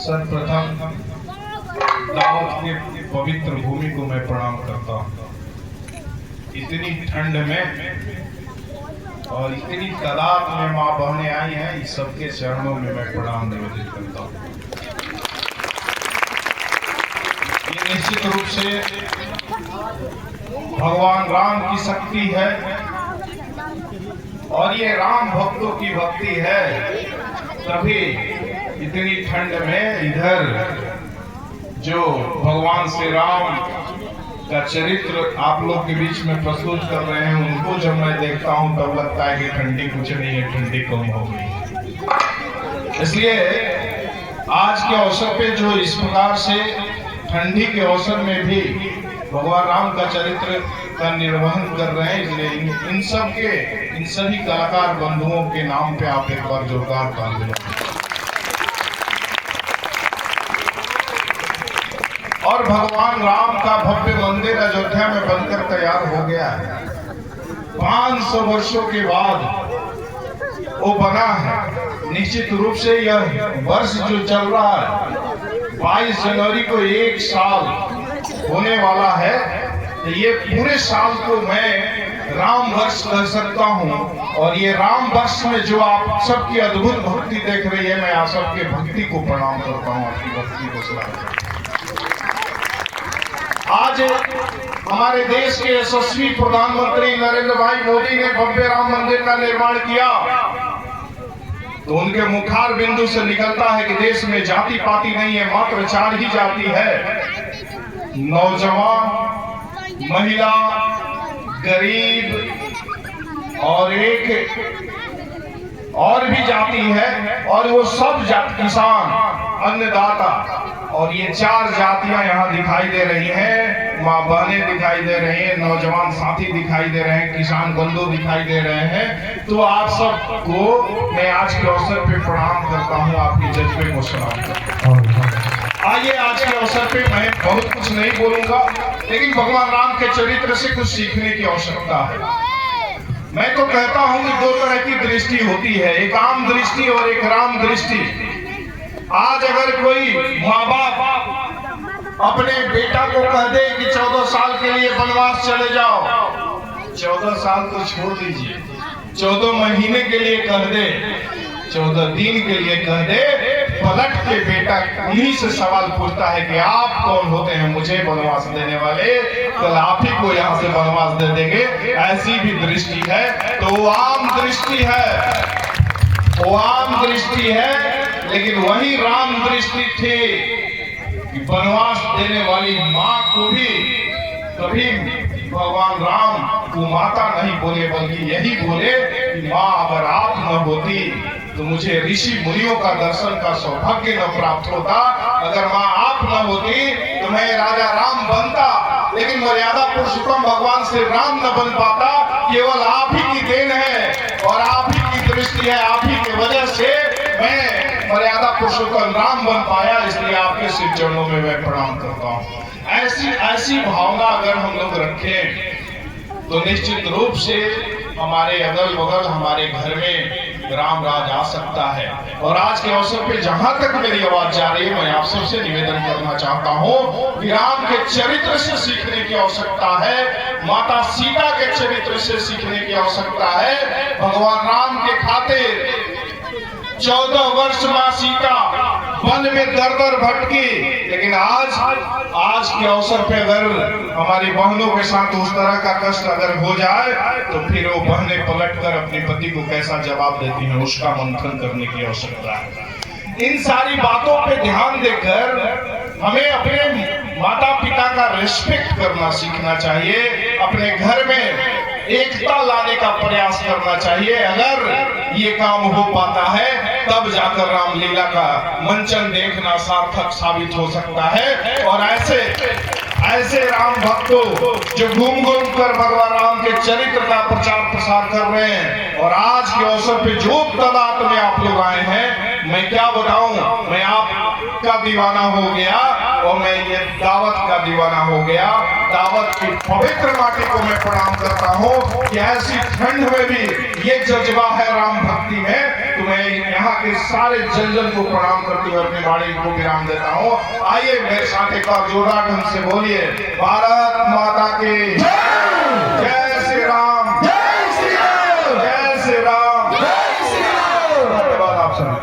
सर्वप्रथम दावत की पवित्र भूमि को मैं प्रणाम करता हूँ। इतनी ठंड में और इतनी तादाद में माँ बहनें आई हैं, इस सबके चरणों में मैं प्रणाम निवेदित करता हूँ। ये निश्चित रूप से भगवान राम की शक्ति है और ये राम भक्तों की भक्ति है। तभी इतनी ठंड में इधर जो भगवान श्री राम का चरित्र आप लोग के बीच में प्रस्तुत कर रहे हैं, उनको जब मैं देखता हूं तब लगता है कि ठंडी कुछ नहीं है, ठंडी कम हो गई। इसलिए आज के अवसर पे जो इस प्रकार से ठंडी के अवसर में भी भगवान राम का चरित्र का निर्वहन कर रहे हैं, इसलिए इन सभी कलाकार बंधुओं के नाम पे आप एक बार जोरदार ताली बजाएं। और भगवान राम का भव्य मंदिर अयोध्या में बनकर तैयार हो गया है। 500 वर्षों के बाद वो बना है। निश्चित रूप से यह वर्ष जो चल रहा है, 22 जनवरी को 1 साल होने वाला है। ये पूरे साल को मैं राम वर्ष कह सकता हूँ। और ये राम वर्ष में जो आप सबकी अद्भुत भक्ति देख रही है, मैं आप सबके भक्ति को प्रणाम करता हूँ, आपकी भक्ति को सलाम। आज हमारे देश के यशस्वी प्रधानमंत्री नरेंद्र भाई मोदी ने भव्य राम मंदिर का निर्माण किया, तो उनके मुखार बिंदु से निकलता है कि देश में जाति पाति नहीं है, मात्र 4 ही जाति है। नौजवान, महिला, गरीब और एक और भी जाति है, और वो सब किसान, अन्नदाता। और ये 4 जातियां यहाँ दिखाई दे रही हैं। माँ बहनें दिखाई दे रही हैं, नौजवान साथी दिखाई दे रहे हैं, किसान बंधु दिखाई दे रहे हैं। तो आप सबको मैं आज के अवसर पे प्रणाम करता हूँ, आपके जज्बे को सलाम करता हूँ। आइए, आज के अवसर पे मैं बहुत कुछ नहीं बोलूंगा, लेकिन भगवान राम के चरित्र से कुछ सीखने की आवश्यकता है। मैं तो कहता हूँ कि 2 तरह की दृष्टि होती है, एक आम दृष्टि और एक राम दृष्टि। आज अगर कोई माँ बाप अपने बेटा को कह दे कि 14 साल के लिए वनवास चले जाओ, 14 साल तो छोड़ दीजिए, 14 महीने के लिए कह दे, 14 दिन के लिए कह दे, पलट के बेटा उन्हीं से सवाल पूछता है कि आप कौन होते हैं मुझे वनवास देने वाले, कल आप ही को यहाँ से वनवास दे देंगे। ऐसी भी दृष्टि है, तो वो आम दृष्टि है, वो आम दृष्टि है। लेकिन वही राम दृष्टि थी कि वनवास देने वाली माँ को भी कभी भगवान राम को माता नहीं बोले, बल्कि यही बोले कि माँ अगर आप न होती तो मुझे ऋषि मुनियों का दर्शन का सौभाग्य न प्राप्त होता, अगर माँ आप न होती तो मैं राजा राम बनता, लेकिन मर्यादा पुरुषोत्तम भगवान श्री राम न बन पाता। केवल आप ही की देन है और आप ही की दृष्टि है, आप ही की वजह से मैं मर्यादा पुरुषोत्तम राम बन पाया। इसलिए आपके श्री चरणों में मैं प्रणाम करता हूँ। ऐसी भावना अगर हम लोग रखें तो निश्चित रूप से हमारे अगल बगल, हमारे घर में राम राज आ सकता है। और आज के अवसर पे जहां तक मेरी आवाज जा रही है, मैं आप सबसे निवेदन करना चाहता हूं कि राम के चरित्र से सीखने की आवश्यकता है, माता सीता के चरित्र से सीखने की आवश्यकता है। भगवान राम के खातिर 14 वर्ष माँ सीता वन में दर भटकी, लेकिन आज के अवसर पे अगर हमारी बहनों के साथ उस तरह का कष्ट अगर हो जाए, तो फिर वो बहनें पलटकर अपने पति को कैसा जवाब देती हैं, उसका मंथन करने की आवश्यकता है। इन सारी बातों पे ध्यान देकर हमें अपने माता पिता का रिस्पेक्ट करना सीखना चाहिए, अपने घर में एकता लाने का प्रयास करना चाहिए। अगर ये काम हो पाता है, तब जाकर रामलीला का मंचन देखना सार्थक साबित हो सकता है। और ऐसे राम भक्तों जो घूम कर भगवान राम के चरित्र का प्रचार प्रसार कर रहे हैं, और आज के अवसर पे जो तादाद में आप लोग आए हैं, मैं क्या बताऊं, मैं आपका दीवाना हो गया और मैं ये दावत का दीवाना हो गया। दावत की पवित्र माटी को मैं प्रणाम करता हूँ कि ऐसी ठंड में भी ये जज्बा है राम भक्ति में, तुम्हें यहाँ के सारे जन को प्रणाम करते हुए अपनी वाणी को विराम देता हूँ। आइए मेरे साथ एक बार जोरदार ढंग से बोलिए, भारत माता की जय श्री राम, जय श्री राम, जय श्री राम, जय श्री राम। धन्यवाद आप सभी।